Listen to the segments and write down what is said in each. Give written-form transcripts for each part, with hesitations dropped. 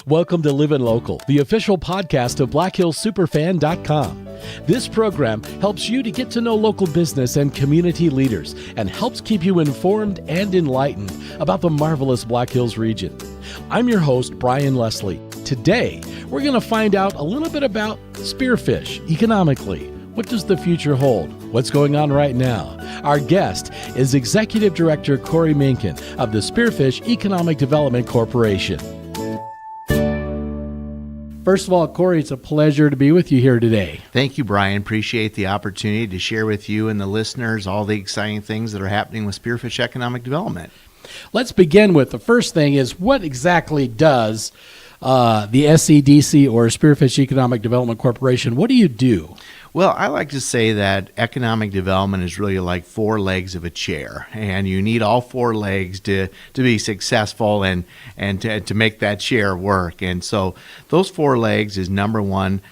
Welcome to Livin Local, the official podcast of BlackHillSuperFan.com. This program helps you to get to know local business and community leaders and helps keep you informed and enlightened about the marvelous Black Hills region. I'm your host, Brian Leslie. Today, we're going to find out a little bit about Spearfish economically. What does the future hold? What's going on right now? Our guest is Executive Director Kory Menken of the Spearfish Economic Development Corporation. First of all, Kory, it's a pleasure to be with you here today. Thank you, Brian. Appreciate the opportunity to share with you and the listeners all the exciting things that are happening with Spearfish Economic Development. Let's begin with the first thing is what exactly does the SEDC or Spearfish Economic Development Corporation, what do you do? Well, I like to say that economic development is really like four legs of a chair, and you need all four legs to be successful and to make that chair work. And so those four legs is number one,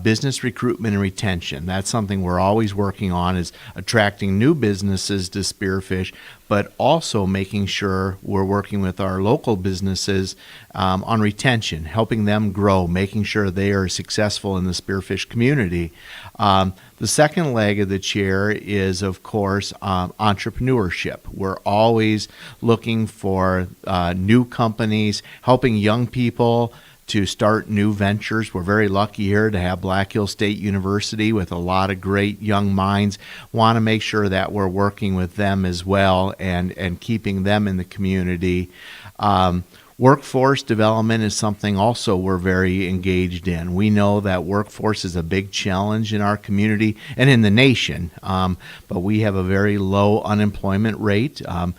business recruitment and retention. That's something we're always working on, is attracting new businesses to Spearfish, but also making sure we're working with our local businesses on retention, helping them grow, making sure they are successful in the Spearfish community. The second leg of the chair is, of course, entrepreneurship. We're always looking for new companies, helping young people to start new ventures. We're very lucky here to have Black Hills State University with a lot of great young minds. Want to make sure that we're working with them as well and keeping them in the community. Workforce development is something also we're very engaged in. We know that workforce is a big challenge in our community and in the nation, but we have a very low unemployment rate. A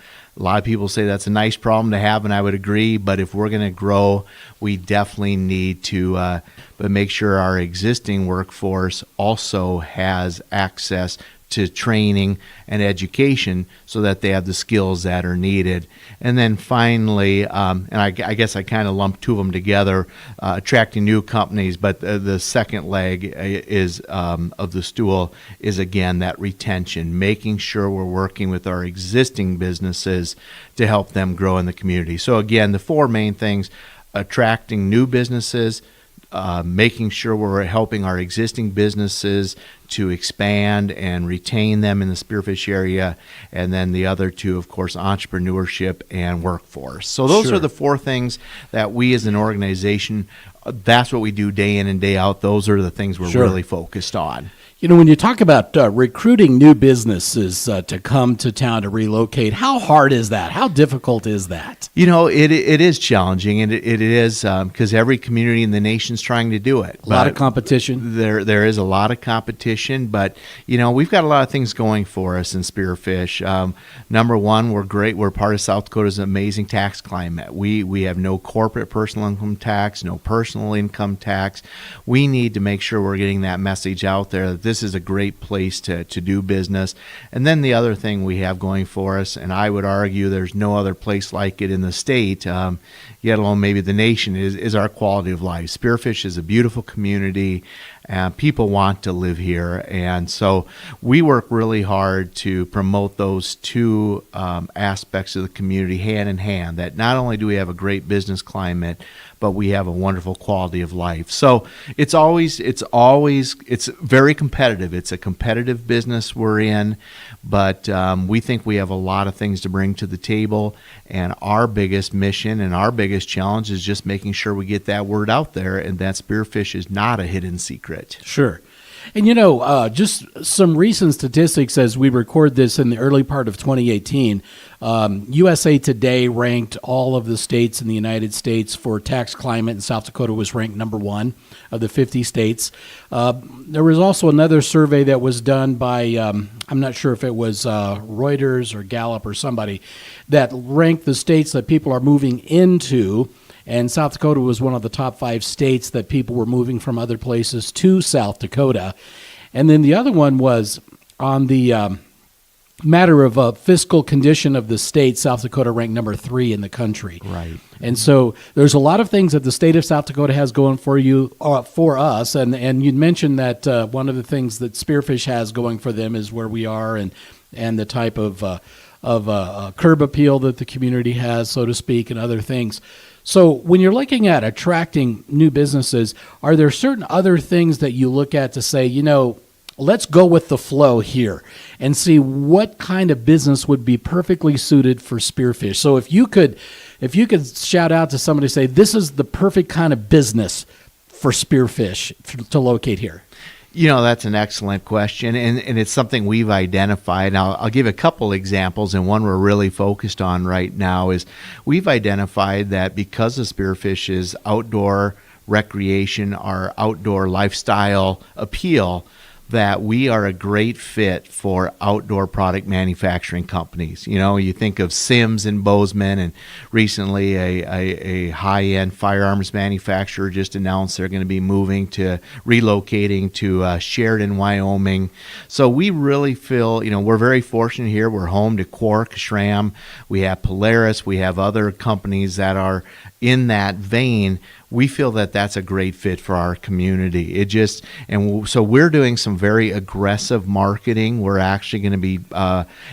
lot of people say that's a nice problem to have, and I would agree, but if we're going to grow, we definitely need to make sure our existing workforce also has access to training and education so that they have the skills that are needed. And then finally, and I guess I kind of lumped two of them together, attracting new companies, but the second leg is of the stool is, again, that retention, making sure we're working with our existing businesses to help them grow in the community. So again, the four main things: attracting new businesses, making sure we're helping our existing businesses to expand and retain them in the Spearfish area, and then the other two, of course, entrepreneurship and workforce. So those are the four things that we as an organization, that's what we do day in and day out. Those are the things we're really focused on. You know, when you talk about recruiting new businesses to come to town to relocate, how hard is that? How difficult is that? You know, it is challenging, and it is because every community in the nation's trying to do it. A lot of competition. There is a lot of competition, but, you know, we've got a lot of things going for us in Spearfish. Number one, we're great. We're part of South Dakota's amazing tax climate. We have no corporate personal income tax, no personal income tax. We need to make sure we're getting that message out there that this is a great place to do business. And then the other thing we have going for us, and I would argue there's no other place like it in the state, yet alone maybe the nation, is our quality of life. Spearfish is a beautiful community. People want to live here, and so we work really hard to promote those two aspects of the community hand in hand, that not only do we have a great business climate, but we have a wonderful quality of life. So it's very competitive. It's a competitive business we're in, but we think we have a lot of things to bring to the table, and our biggest mission and our biggest challenge is just making sure we get that word out there, and that Spearfish is not a hidden secret. Sure. And, you know, just some recent statistics as we record this in the early part of 2018, USA Today ranked all of the states in the United States for tax climate, and South Dakota was ranked number one of the 50 states. There was also another survey that was done by, I'm not sure if it was Reuters or Gallup or somebody, that ranked the states that people are moving into. And South Dakota was one of the top 5 states that people were moving from other places to South Dakota. And then the other one was on the matter of fiscal condition of the state. South Dakota ranked number 3 in the country. Right. And so there's a lot of things that the state of South Dakota has going for you, for us. And you mentioned that one of the things that Spearfish has going for them is where we are and the type of curb appeal that the community has, so to speak, and other things. So when you're looking at attracting new businesses, are there certain other things that you look at to say, let's go with the flow here and see what kind of business would be perfectly suited for Spearfish? So if you could shout out to somebody, say, this is the perfect kind of business for Spearfish to locate here. That's an excellent question, and it's something we've identified. Now, I'll give a couple examples, and one we're really focused on right now is we've identified that because of Spearfish's outdoor recreation, our outdoor lifestyle appeal, that we are a great fit for outdoor product manufacturing companies. You think of Sims and Bozeman, and recently a high-end firearms manufacturer just announced they're going to be relocating to Sheridan, Wyoming. So we really feel, we're very fortunate here. We're home to Quark, SRAM. We have Polaris. We have other companies that are in that vein. We feel that that's a great fit for our community. So we're doing some very aggressive marketing. We're actually going to be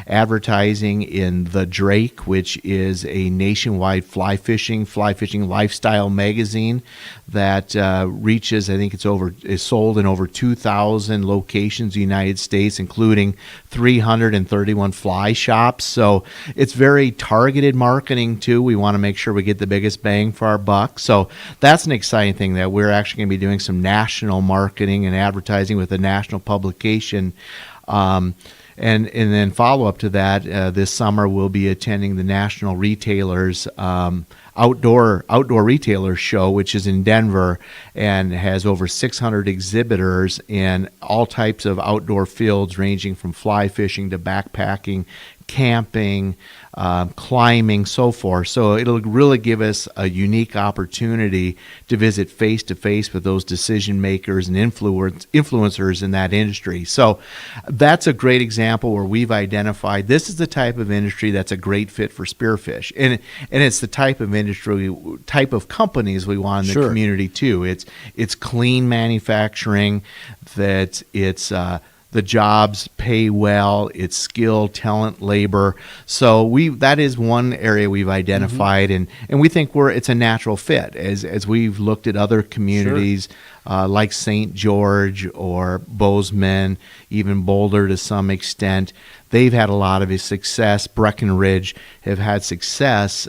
advertising in the Drake, which is a nationwide fly fishing lifestyle magazine that reaches, I think is sold in over 2,000 locations in the United States, including 331 fly shops. So it's very targeted marketing too. We want to make sure we get the biggest bang for our buck. So that's an exciting thing, that we're actually going to be doing some national marketing and advertising with a national publication. And then follow up to that, this summer we'll be attending the National Retailers Outdoor Retailers Show, which is in Denver and has over 600 exhibitors in all types of outdoor fields, ranging from fly fishing to backpacking, camping, climbing, so forth. So it'll really give us a unique opportunity to visit face-to-face with those decision makers and influencers in that industry. So that's a great example where we've identified this is the type of industry that's a great fit for Spearfish. And it's the type of companies we want in the community too. It's clean manufacturing, that it's the jobs pay well, it's skilled talent labor. So that is one area we've identified, and we think it's a natural fit as we've looked at other communities like St. George or Bozeman, even Boulder to some extent. They've had a lot of success. Breckenridge have had success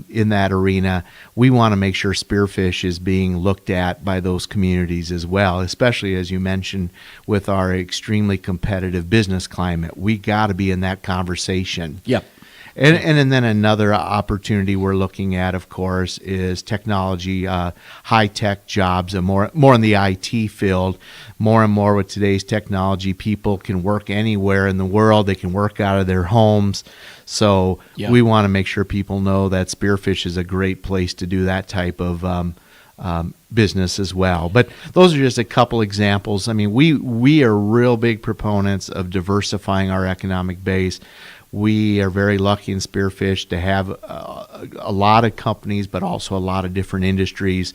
in that arena. We want to make sure Spearfish is being looked at by those communities as well, especially, as you mentioned, with our extremely competitive business climate. We got to be in that conversation. Yep. And then another opportunity we're looking at, of course, is technology, high-tech jobs, and more in the IT field. More and more with today's technology, people can work anywhere in the world. They can work out of their homes. So we want to make sure people know that Spearfish is a great place to do that type of business as well. But those are just a couple examples. I mean, we are real big proponents of diversifying our economic base. We are very lucky in Spearfish to have a lot of companies, but also a lot of different industries.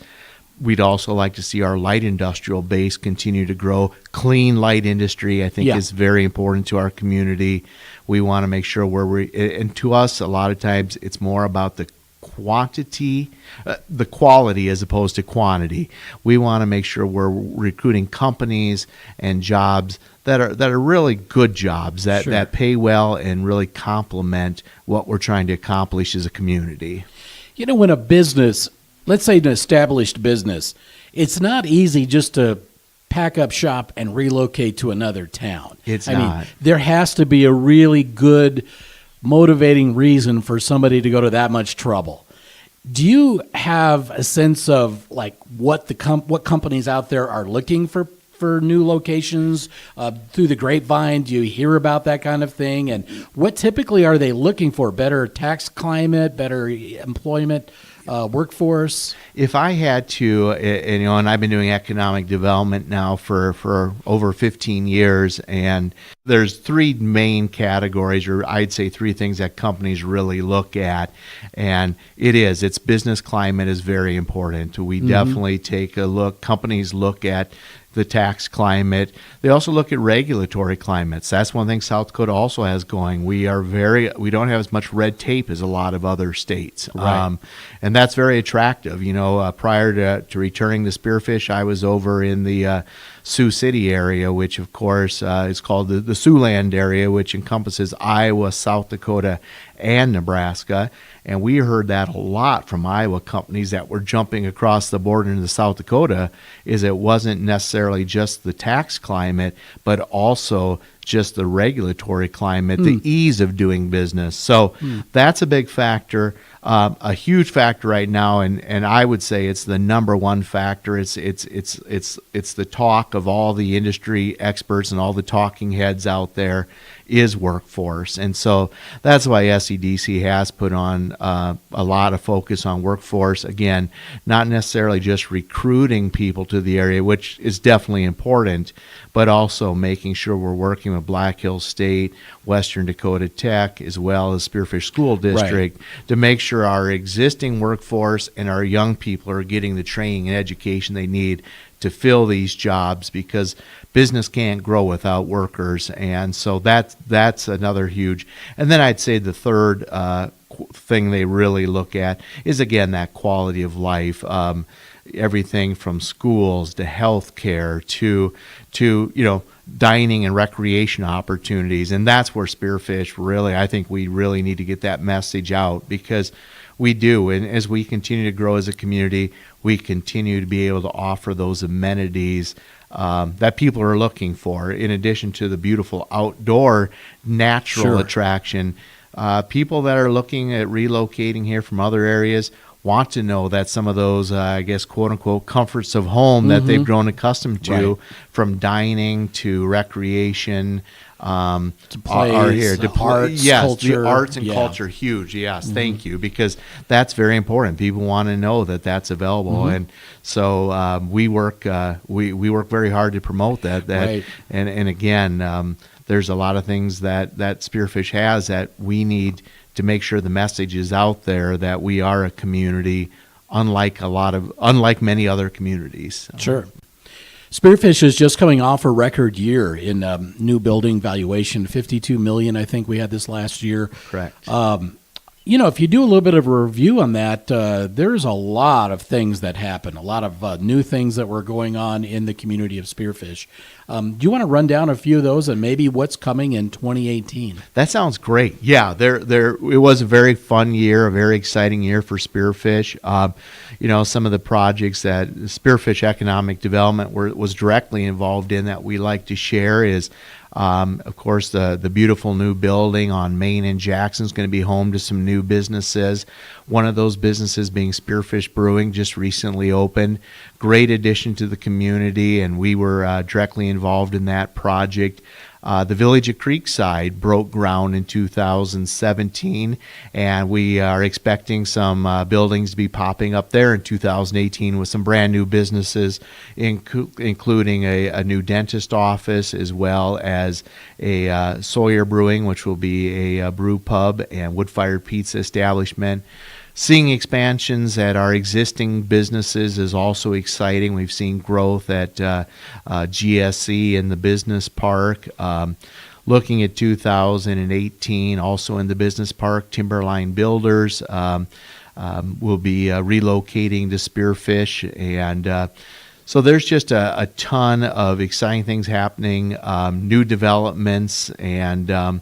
We'd also like to see our light industrial base continue to grow. Clean light industry, I think, is very important to our community. We want to make sure and to us, a lot of times, it's more about the quality as opposed to quantity. We want to make sure we're recruiting companies and jobs that are really good jobs that pay well and really complement what we're trying to accomplish as a community. When a business, let's say an established business, it's not easy just to pack up shop and relocate to another town. I mean, there has to be a really good motivating reason for somebody to go to that much trouble. Do you have a sense of like what companies out there are looking for new locations through the grapevine? Do you hear about that kind of thing? And what typically are they looking for? Better tax climate, better employment workforce? If I had to, and I've been doing economic development now for over 15 years, and there's three main categories, or I'd say three things that companies really look at, and it's business climate is very important. We definitely take a look. Companies look at the tax climate. They also look at regulatory climates. That's one thing South Dakota also has going. We don't have as much red tape as a lot of other states. Right. And that's very attractive. Prior to returning to Spearfish, I was over in the Sioux City area, which of course is called the Siouxland area, which encompasses Iowa, South Dakota, and Nebraska. And we heard that a lot from Iowa companies that were jumping across the border into South Dakota, is it wasn't necessarily just the tax climate, but also just the regulatory climate, the ease of doing business. So that's a big factor, a huge factor right now, and I would say it's the number one factor. It's the talk of all the industry experts and all the talking heads out there is workforce. And so that's why SEDC has put on a lot of focus on workforce. Again, not necessarily just recruiting people to the area, which is definitely important, but also making sure we're working with Black Hills State, Western Dakota Tech, as well as Spearfish School District to make sure our existing workforce and our young people are getting the training and education they need to fill these jobs, because business can't grow without workers. And so that's another huge. And then I'd say the third thing they really look at is, again, that quality of life. Everything from schools to health care to dining and recreation opportunities. And that's where Spearfish really, I think we really need to get that message out, because we do. And as we continue to grow as a community, we continue to be able to offer those amenities that people are looking for, in addition to the beautiful outdoor natural attraction. People that are looking at relocating here from other areas want to know that some of those, quote unquote, comforts of home that they've grown accustomed to, from dining to recreation, to plays, are here. Arts, yes, culture. The arts and culture, huge. Yes, thank you, because that's very important. People want to know that that's available, and so we work very hard to promote that. And again, there's a lot of things that Spearfish has that we need to make sure the message is out there that we are a community unlike many other communities. Sure. Spearfish is just coming off a record year in new building valuation, $52 million. I think we had this last year. Correct. If you do a little bit of a review on that, there's a lot of things that happen, a lot of new things that were going on in the community of Spearfish. Do you want to run down a few of those and maybe what's coming in 2018? That sounds great. Yeah, it was a very fun year, a very exciting year for Spearfish. Some of the projects that Spearfish Economic Development was directly involved in that we like to share is, of course, the beautiful new building on Main and Jackson is going to be home to some new businesses. One of those businesses being Spearfish Brewing, just recently opened. Great addition to the community, and we were directly involved in that project. The Village of Creekside broke ground in 2017, and we are expecting some buildings to be popping up there in 2018 with some brand new businesses, including a new dentist office, as well as a Sawyer Brewing, which will be a brew pub and wood-fired pizza establishment. Seeing expansions at our existing businesses is also exciting. We've seen growth at GSC in the business park. Looking at 2018, also in the business park, Timberline Builders will be relocating to Spearfish. And so there's just a ton of exciting things happening, new developments, and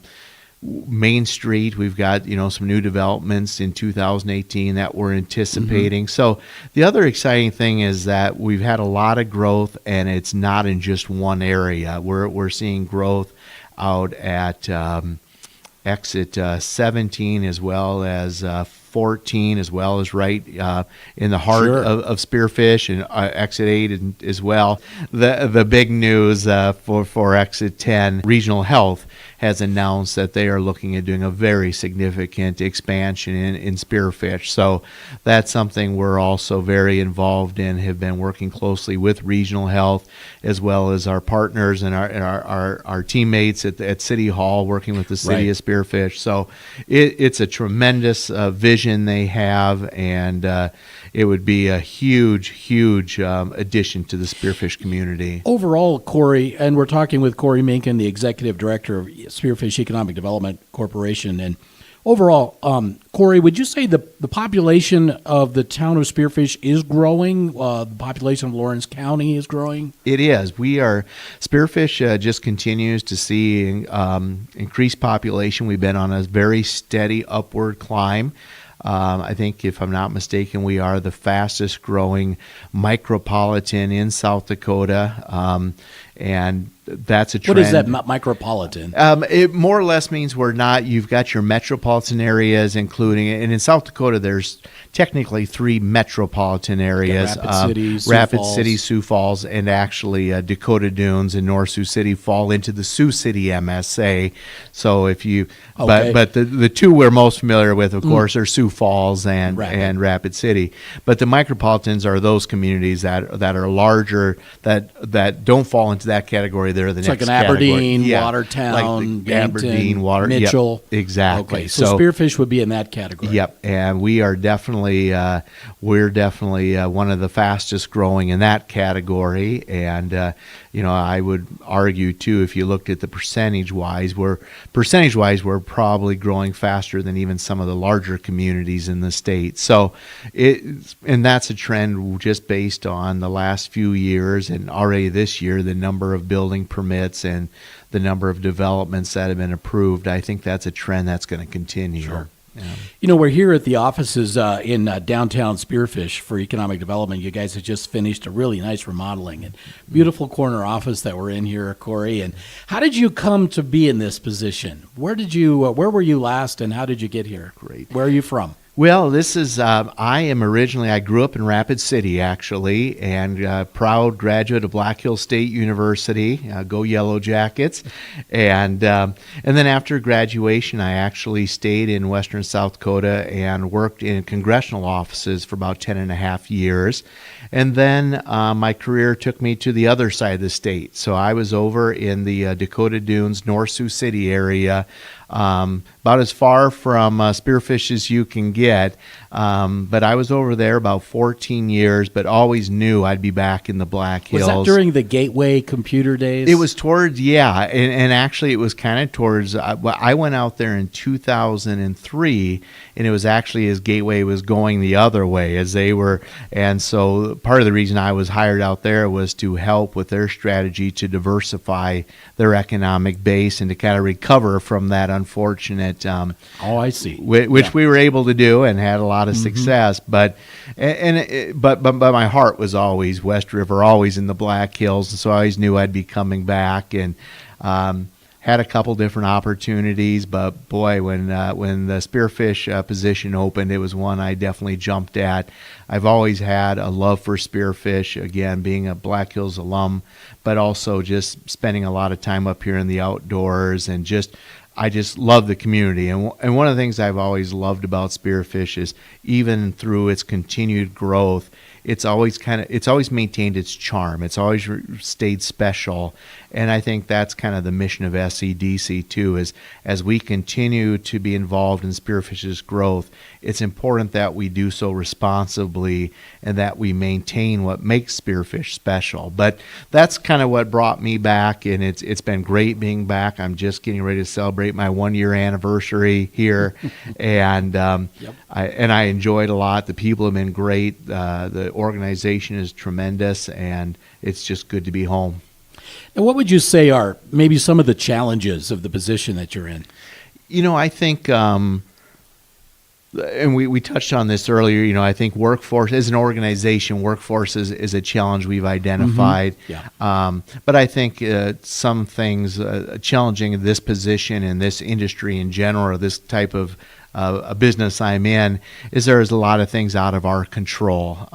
Main Street, we've got some new developments in 2018 that we're anticipating. So the other exciting thing is that we've had a lot of growth, and it's not in just one area. We're seeing growth out at exit 17 as well as 14, as well as right in the heart of Spearfish, and exit 8 as well. The big news for exit 10, Regional Health has announced that they are looking at doing a very significant expansion in Spearfish. So that's something we're also very involved in, have been working closely with Regional Health, as well as our partners and our teammates at City Hall, working with the city of Spearfish. So it's a tremendous vision vision they have, and it would be a huge addition to the Spearfish community. Overall, Kory, and we're talking with Kory Menken, the executive director of Spearfish Economic Development Corporation, and overall, Kory, would you say the population of the town of Spearfish is growing? The population of Lawrence County is growing? It is. Spearfish just continues to see increased population. We've been on a very steady upward climb. I think, if I'm not mistaken, we are the fastest growing micropolitan in South Dakota. And that's a trend. What is that micropolitan? It more or less means you've got your metropolitan areas, including, and in South Dakota, there's technically 3 metropolitan areas. Rapid City, Sioux Falls, and actually Dakota Dunes and North Sioux City fall into the Sioux City MSA. So if you, but the 2 we're most familiar with, of course, are Sioux Falls and Rapid City. But the micropolitans are those communities that are larger, that don't fall into that category. They're the it's next like an category. Aberdeen, Yeah. Watertown, like Aberdeen, Mitchell. Yep, exactly. Okay, so Spearfish would be in that category. Yep, and we are definitely one of the fastest growing in that category. And I would argue too, if you looked at the percentage wise, we're probably growing faster than even some of the larger communities in the state. So and that's a trend just based on the last few years, and already this year, the number of building permits and the number of developments that have been approved. I think that's a trend that's going to continue. Sure. Yeah. We're here at the offices in downtown Spearfish for economic development. You guys have just finished a really nice remodeling and beautiful corner office that we're in here, Kory. And how did you come to be in this position? Where were you last, and how did you get here? Great. Where are you from? Well, this is, I grew up in Rapid City, actually, and proud graduate of Black Hills State University, go Yellow Jackets. And then after graduation, I actually stayed in western South Dakota and worked in congressional offices for about 10 and a half years. And then my career took me to the other side of the state. So I was over in the Dakota Dunes, North Sioux City area, about as far from Spearfish as you can get. But I was over there about 14 years, but always knew I'd be back in the Black Hills. Was that during the Gateway computer days? It was towards, and actually it was kind of towards, I went out there in 2003, and it was actually as Gateway was going the other way, as they were, and so part of the reason I was hired out there was to help with their strategy to diversify their economic base and to kind of recover from that unfortunate I see. Which we were able to do and had a lot of success, but my heart was always West River, always in the Black Hills, and so I always knew I'd be coming back, and had a couple different opportunities, but boy, when the Spearfish position opened, it was one I definitely jumped at. I've always had a love for Spearfish, again, being a Black Hills alum, but also just spending a lot of time up here in the outdoors, and I just love the community. And one of the things I've always loved about Spearfish is, even through its continued growth, it's always maintained its charm. It's always stayed special. And I think that's kind of the mission of SEDC too, is as we continue to be involved in Spearfish's growth, it's important that we do so responsibly and that we maintain what makes Spearfish special. But that's kind of what brought me back, and it's been great being back. I'm just getting ready to celebrate my 1-year anniversary here, and I enjoyed a lot. The people have been great. The organization is tremendous, and it's just good to be home. And what would you say are maybe some of the challenges of the position that you're in? I think, and we touched on this earlier, I think workforce, as an organization, workforce is a challenge we've identified. But I think some things challenging in this position, in this industry in general, or this type of a business I'm in, is there's a lot of things out of our control.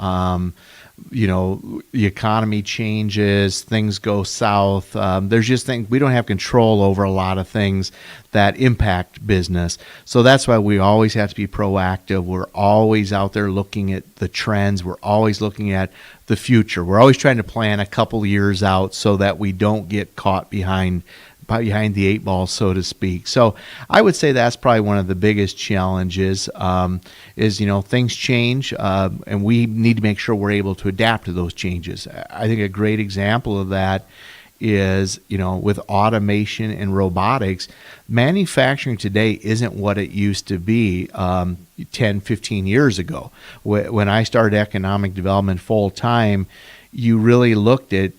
The economy changes, things go south. There's just things we don't have control over, a lot of things that impact business. So that's why we always have to be proactive. We're always out there looking at the trends. We're always looking at the future. We're always trying to plan a couple years out so that we don't get caught behind behind the eight ball, so to speak. So I would say that's probably one of the biggest challenges. Is things change, and we need to make sure we're able to adapt to those changes. I think a great example of that is, with automation and robotics, manufacturing today isn't what it used to be 10, 15 years ago. When I started economic development full time, you really looked at,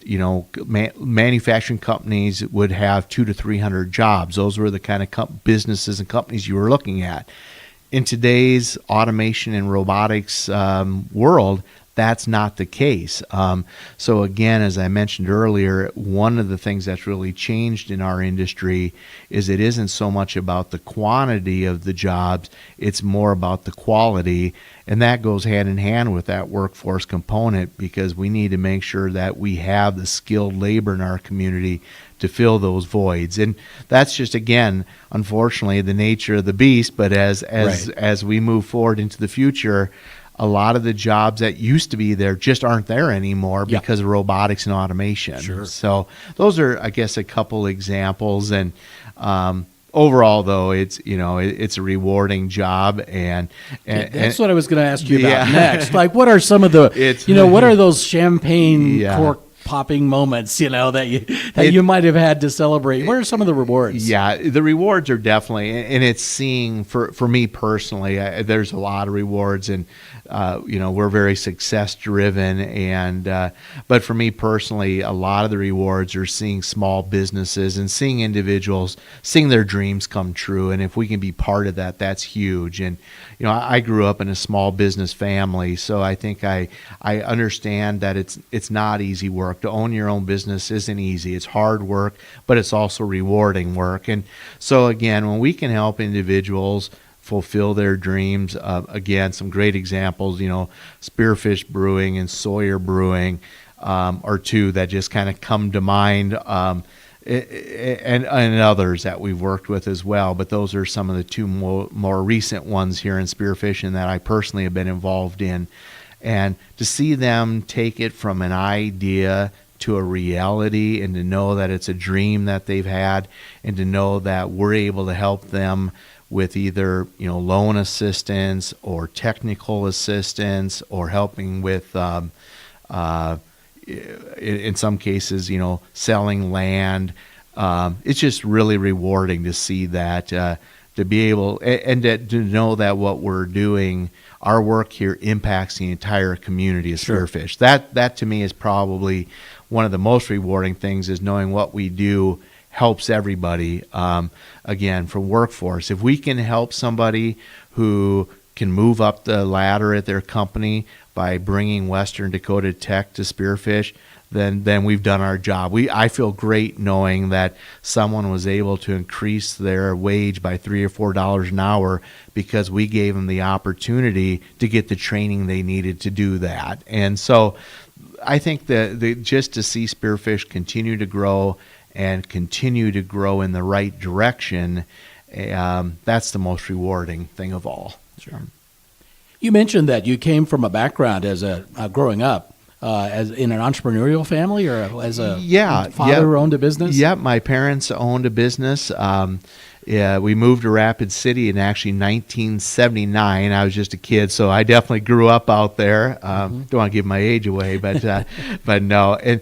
manufacturing companies would have 200 to 300 jobs. Those were the kind of businesses and companies you were looking at. In today's automation and robotics world, that's not the case. So again, as I mentioned earlier, one of the things that's really changed in our industry is it isn't so much about the quantity of the jobs, it's more about the quality. And that goes hand in hand with that workforce component, because we need to make sure that we have the skilled labor in our community to fill those voids. And that's just, again, unfortunately, the nature of the beast. But as we move forward into the future, a lot of the jobs that used to be there just aren't there anymore because of robotics and automation. Sure. So those are, I guess, a couple examples. And overall, though, it's it's a rewarding job, and that's what I was going to ask you about next. Like, what are some of the what are those champagne cork popping moments that you might have had to celebrate? What are some of the rewards? Yeah, the rewards are definitely, and it's seeing for me personally, there's a lot of rewards, and we're very success driven, and but for me personally, a lot of the rewards are seeing small businesses and seeing individuals seeing their dreams come true. And if we can be part of that, that's huge. And I grew up in a small business family, so I think I understand that it's not easy work. To own your own business isn't easy. It's hard work, but it's also rewarding work. And so again, when we can help individuals fulfill their dreams, again, some great examples, Spearfish Brewing and Sawyer Brewing are two that just kind of come to mind, and others that we've worked with as well. But those are some of the two more recent ones here in Spearfish and that I personally have been involved in. And to see them take it from an idea to a reality, and to know that it's a dream that they've had, and to know that we're able to help them with either loan assistance or technical assistance, or helping with in some cases selling land. It's just really rewarding to see that, to be able and to know that what we're doing, our work here, impacts the entire community of Spearfish. That to me is probably one of the most rewarding things, is knowing what we do helps everybody. Again, for workforce, if we can help somebody who can move up the ladder at their company by bringing Western Dakota Tech to Spearfish, then we've done our job. I feel great knowing that someone was able to increase their wage by $3 or $4 an hour because we gave them the opportunity to get the training they needed to do that. And so I think that just to see Spearfish continue to grow and continue to grow in the right direction, that's the most rewarding thing of all. Sure. You mentioned that you came from a background as growing up as in an entrepreneurial family, or as a father who owned a business? Yep, my parents owned a business. We moved to Rapid City in actually 1979. I was just a kid, so I definitely grew up out there. Don't want to give my age away, but but no. And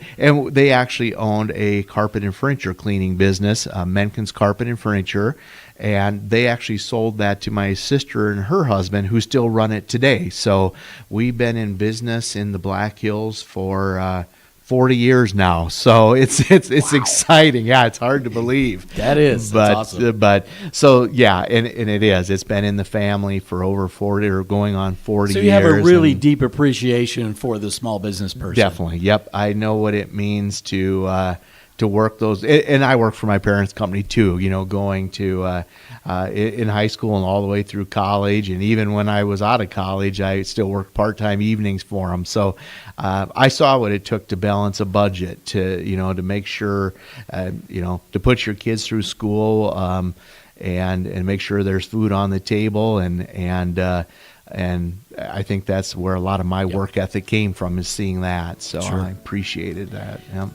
they actually owned a carpet and furniture cleaning business, Menken's Carpet and Furniture. And they actually sold that to my sister and her husband, who still run it today. So we've been in business in the Black Hills for 40 years now. So it's exciting. Yeah, it's hard to believe. That is. That's awesome. But so yeah, and it is. It's been in the family for over 40 or going on 40 years. So you have a really deep appreciation for the small business person. Definitely. Yep. I know what it means to work those, and I work for my parents' company too, going to in high school and all the way through college, and even when I was out of college, I still worked part-time evenings for them. So I saw what it took to balance a budget, to make sure to put your kids through school, and make sure there's food on the table, and I think that's where a lot of my work ethic came from, is seeing that. So I appreciated that. Yeah.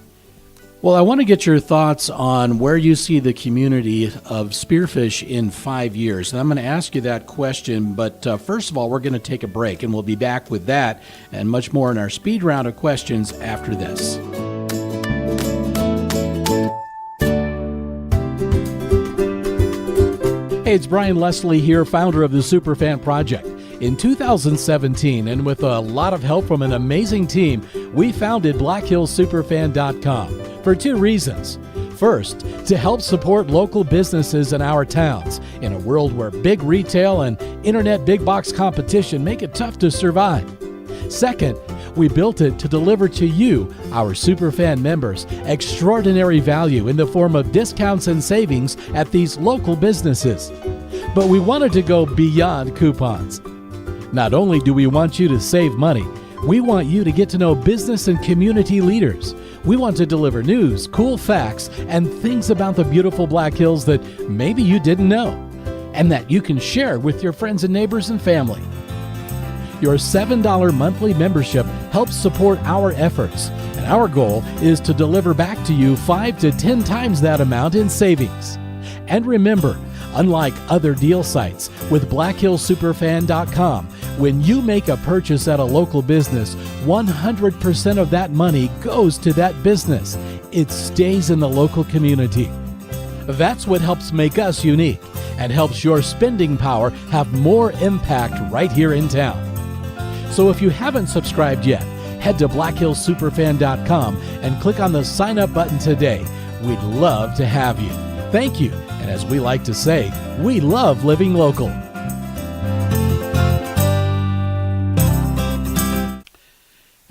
Well, I want to get your thoughts on where you see the community of Spearfish in 5 years. And I'm going to ask you that question, but first of all, we're going to take a break, and we'll be back with that and much more in our speed round of questions after this. Hey, it's Brian Leslie here, founder of the Superfan Project. In 2017, and with a lot of help from an amazing team, we founded BlackHillSuperfan.com for two reasons. First, to help support local businesses in our towns in a world where big retail and internet big box competition make it tough to survive. Second, we built it to deliver to you, our Superfan members, extraordinary value in the form of discounts and savings at these local businesses. But we wanted to go beyond coupons. Not only do we want you to save money, we want you to get to know business and community leaders. We want to deliver news, cool facts, and things about the beautiful Black Hills that maybe you didn't know, and that you can share with your friends and neighbors and family. Your $7 monthly membership helps support our efforts, and our goal is to deliver back to you 5 to 10 times that amount in savings. And remember, unlike other deal sites, with BlackHillSuperfan.com, when you make a purchase at a local business, 100% of that money goes to that business. It stays in the local community. That's what helps make us unique and helps your spending power have more impact right here in town. So if you haven't subscribed yet, head to BlackHillSuperfan.com and click on the sign up button today. We'd love to have you. Thank you. And as we like to say, we love living local.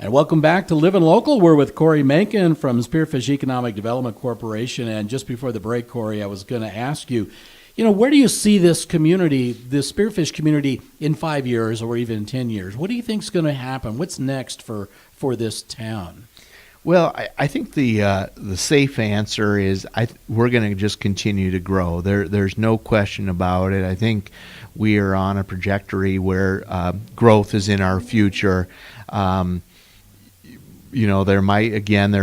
And welcome back to Livin Local. We're with Kory Menken from Spearfish Economic Development Corporation. And just before the break, Kory, I was going to ask you, where do you see this community, this Spearfish community, in 5 years or even 10 years? What do you think is going to happen? What's next for this town? Well, I think the safe answer is we're going to just continue to grow. There's no question about it. I think we are on a trajectory where growth is in our future. There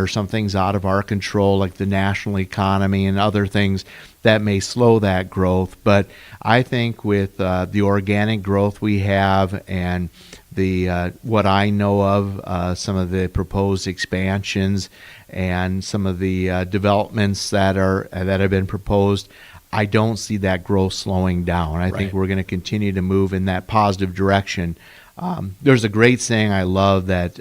are some things out of our control, like the national economy and other things that may slow that growth. But I think with the organic growth we have and the what I know of, some of the proposed expansions and some of the developments that have been proposed, I don't see that growth slowing down. I think we're going to continue to move in that positive direction. There's a great saying I love that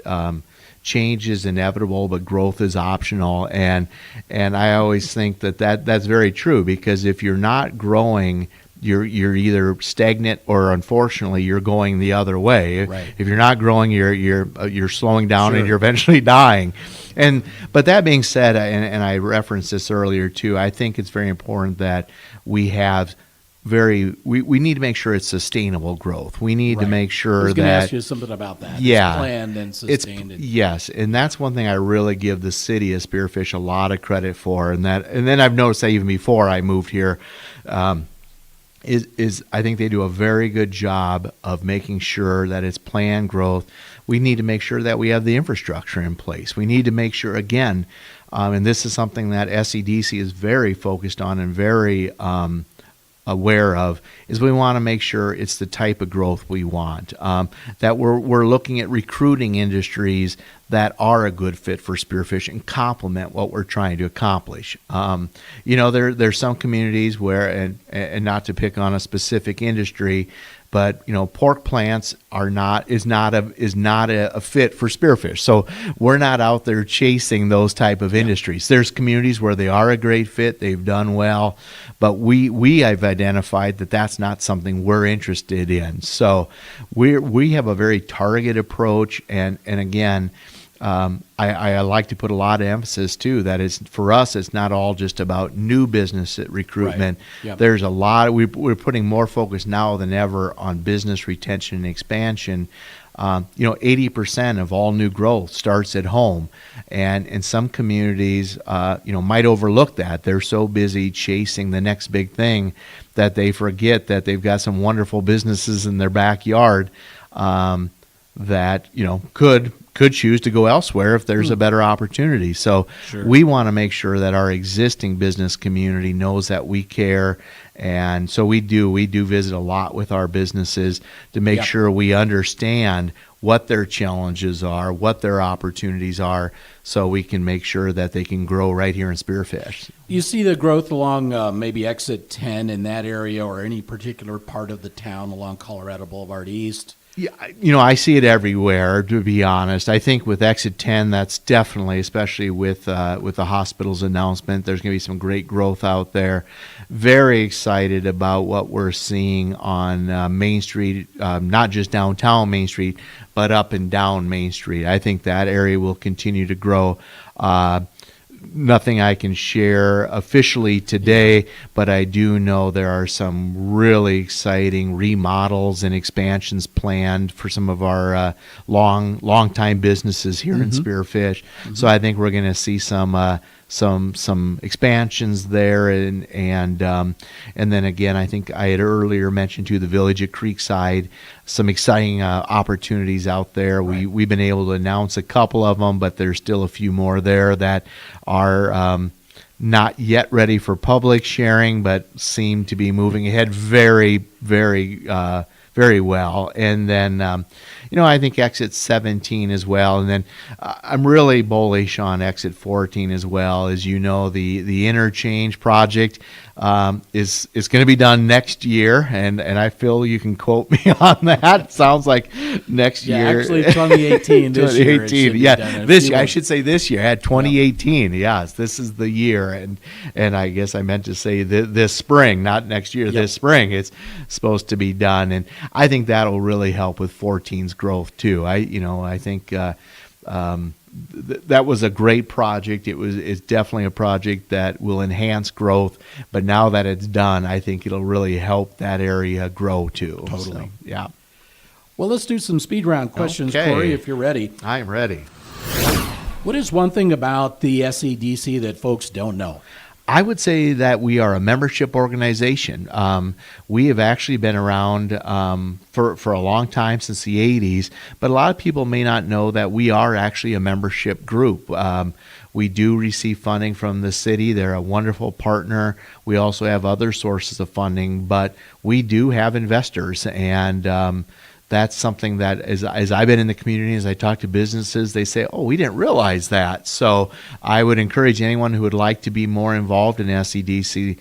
change is inevitable, but growth is optional. And I always think that's very true, because if you're not growing, you're either stagnant or, unfortunately, you're going the other way. Right. If you're not growing, you're slowing down, Sure. and you're eventually dying. But that being said, and I referenced this earlier too, I think it's very important that we have we need to make sure it's sustainable growth. We need to make sure that... I was going to ask you something about that. Yeah. It's planned and sustained. Yes, and that's one thing I really give the city of Spearfish a lot of credit for, and then I've noticed that even before I moved here, is I think they do a very good job of making sure that it's planned growth. We need to make sure that we have the infrastructure in place. We need to make sure, again, and this is something that SEDC is very focused on and very aware of, is we want to make sure it's the type of growth we want, that we're looking at recruiting industries that are a good fit for Spearfish and complement what we're trying to accomplish. There's some communities where, and not to pick on a specific industry, but pork plants is not a fit for Spearfish. So we're not out there chasing those type of industries. There's communities where they are a great fit, they've done well, but we have identified that that's not something we're interested in. So we have a very targeted approach, and again, I like to put a lot of emphasis too that is, for us, it's not all just about new business recruitment. Right. Yep. There's a lot. We're putting more focus now than ever on business retention and expansion. 80% of all new growth starts at home, and in some communities, might overlook that. They're so busy chasing the next big thing that they forget that they've got some wonderful businesses in their backyard that could could choose to go elsewhere if there's a better opportunity. So Sure. we want to make sure that our existing business community knows that we care. And so we do visit a lot with our businesses to make sure we understand what their challenges are, what their opportunities are, so we can make sure that they can grow right here in Spearfish. You see the growth along maybe exit 10 in that area, or any particular part of the town along Colorado Boulevard East? Yeah, I see it everywhere, to be honest. I think with Exit 10, that's definitely, especially with the hospital's announcement, there's going to be some great growth out there. Very excited about what we're seeing on Main Street, not just downtown Main Street, but up and down Main Street. I think that area will continue to grow. Nothing I can share officially today, but I do know there are some really exciting remodels and expansions planned for some of our long time businesses here in Spearfish. So I think we're going to see some expansions there, and then again, I think I had earlier mentioned to the village at Creekside, some exciting opportunities out there. Right. We've been able to announce a couple of them, but there's still a few more there that are not yet ready for public sharing, but seem to be moving ahead very, very well. And then, I think exit 17 as well. And then I'm really bullish on exit 14 as well. As you know, the interchange project is going to be done next year. And I feel you can quote me on that. Sounds like next year. Actually 2018 this year. it should be done. This year. I should say this year. I had 2018. Yes, this is the year. And I guess I meant to say this spring, not next year, this spring. It's supposed to be done. And I think that'll really help with 14's growth too. I think that was a great project. It's definitely a project that will enhance growth. But now that it's done, I think it'll really help that area grow too. Totally. So, yeah. Well, let's do some speed round questions, Okay. Kory, if you're ready. I'm ready. What is one thing about the SEDC that folks don't know? I would say that we are a membership organization. We have actually been around for a long time, since the 80s, but a lot of people may not know that we are actually a membership group. We do receive funding from the city. They're a wonderful partner. We also have other sources of funding, but we do have investors, and that's something that, as I've been in the community, as I talk to businesses, they say, oh, we didn't realize that. So I would encourage anyone who would like to be more involved in SEDC.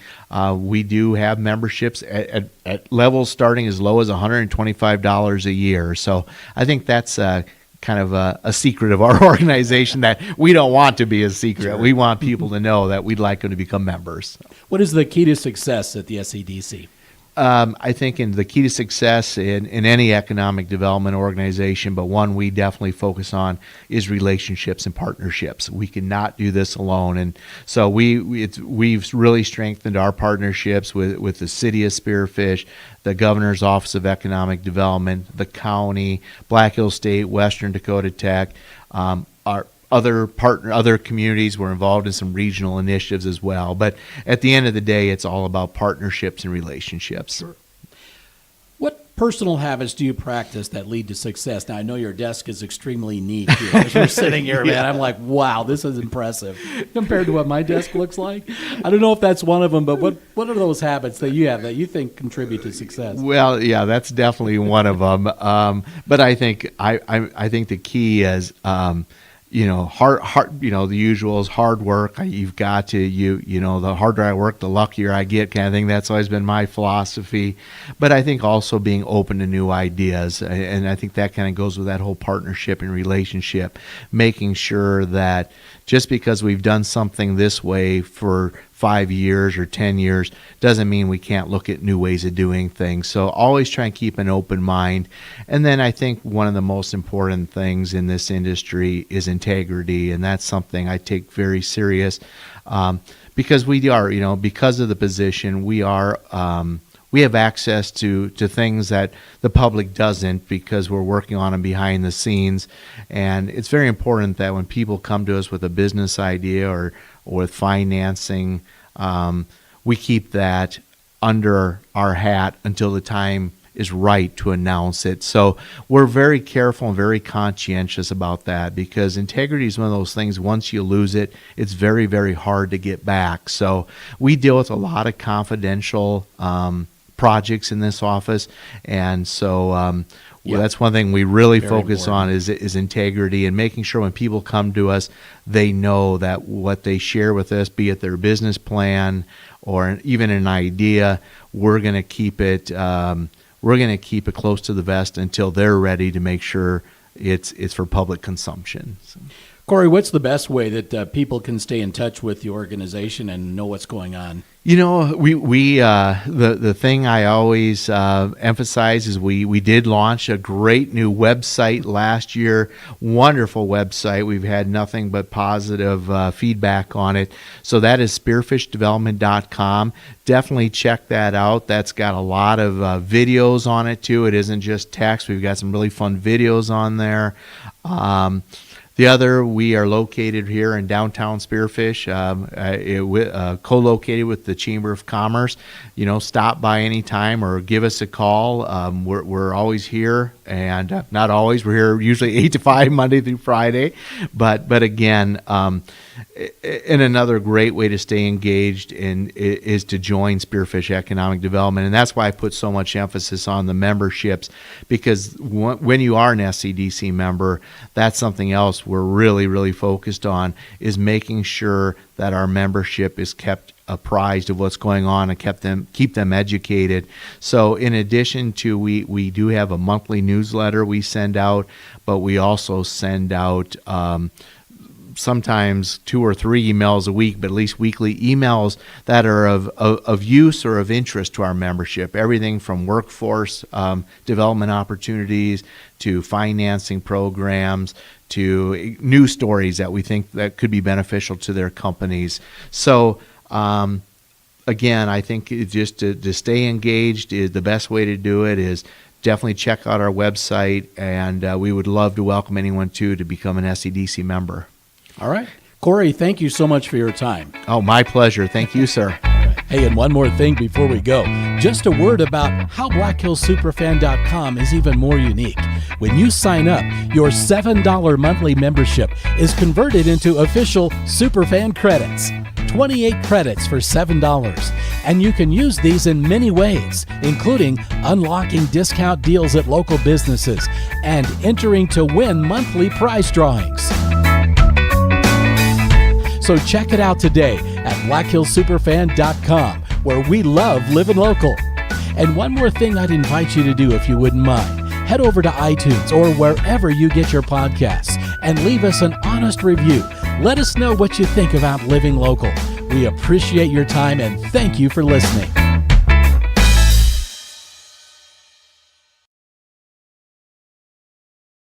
We do have memberships at levels starting as low as $125 a year. So I think that's kind of a secret of our organization that we don't want to be a secret. Sure. We want people to know that we'd like them to become members. What is the key to success at the SEDC? I think in the key to success in any economic development organization, but one we definitely focus on, is relationships and partnerships. We cannot do this alone, and so we've really strengthened our partnerships with the city of Spearfish, the Governor's Office of Economic Development, the county, Black Hills State, Western Dakota Tech, our other communities were involved in some regional initiatives as well. But at the end of the day, it's all about partnerships and relationships. Sure. What personal habits do you practice that lead to success? Now, I know your desk is extremely neat here. As we're sitting here, man, I'm like, wow, this is impressive compared to what my desk looks like. I don't know if that's one of them, but what are those habits that you have that you think contribute to success? Well, yeah, that's definitely one of them. But I think I think the key is hard. The usual is hard work. You've got to, the harder I work, the luckier I get, kind of thing. That's always been my philosophy. But I think also being open to new ideas, and I think that kind of goes with that whole partnership and relationship, making sure that just because we've done something this way for 5 years or 10 years doesn't mean we can't look at new ways of doing things. So always try and keep an open mind. And then I think one of the most important things in this industry is integrity, and that's something I take very serious, because we are, because of the position, we have access to things that the public doesn't, because we're working on them behind the scenes. And it's very important that when people come to us with a business idea or with financing, we keep that under our hat until the time is right to announce it. So we're very careful and very conscientious about that, because integrity is one of those things, once you lose it, it's very, very hard to get back. So we deal with a lot of confidential projects in this office, and so that's one thing we really focus on is integrity, and making sure when people come to us, they know that what they share with us, be it their business plan or even an idea, we're going to keep it close to the vest until they're ready to make sure it's for public consumption. So. Kory, what's the best way that people can stay in touch with the organization and know what's going on? You know, the thing I always emphasize is we did launch a great new website last year. Wonderful website. We've had nothing but positive feedback on it. So that is spearfishdevelopment.com. Definitely check that out. That's got a lot of videos on it too. It isn't just text. We've got some really fun videos on there. The other, we are located here in downtown Spearfish, co-located with the Chamber of Commerce. You know, stop by anytime or give us a call. We're always here, and not always. We're here usually 8 to 5, Monday through Friday. But again, and another great way to stay engaged is to join Spearfish Economic Development, and that's why I put so much emphasis on the memberships, because when you are an SEDC member, that's something else we're really, really focused on, is making sure that our membership is kept apprised of what's going on and keep them educated. So in addition to, we do have a monthly newsletter we send out, but we also send out sometimes 2 or 3 emails a week, but at least weekly emails that are of use or of interest to our membership. Everything from workforce development opportunities to financing programs to news stories that we think that could be beneficial to their companies. So again, I think just to stay engaged is the best way to do it. Is definitely check out our website, and we would love to welcome anyone to become an SEDC member. All right. Kory, thank you so much for your time. Oh, my pleasure. Thank you, sir. Hey, and one more thing before we go. Just a word about how blackhillsuperfan.com is even more unique. When you sign up, your $7 monthly membership is converted into official Superfan credits. 28 credits for $7. And you can use these in many ways, including unlocking discount deals at local businesses and entering to win monthly prize drawings. So check it out today at blackhillsuperfan.com, where we love Livin Local. And one more thing I'd invite you to do, if you wouldn't mind. Head over to iTunes or wherever you get your podcasts and leave us an honest review. Let us know what you think about Livin Local. We appreciate your time and thank you for listening.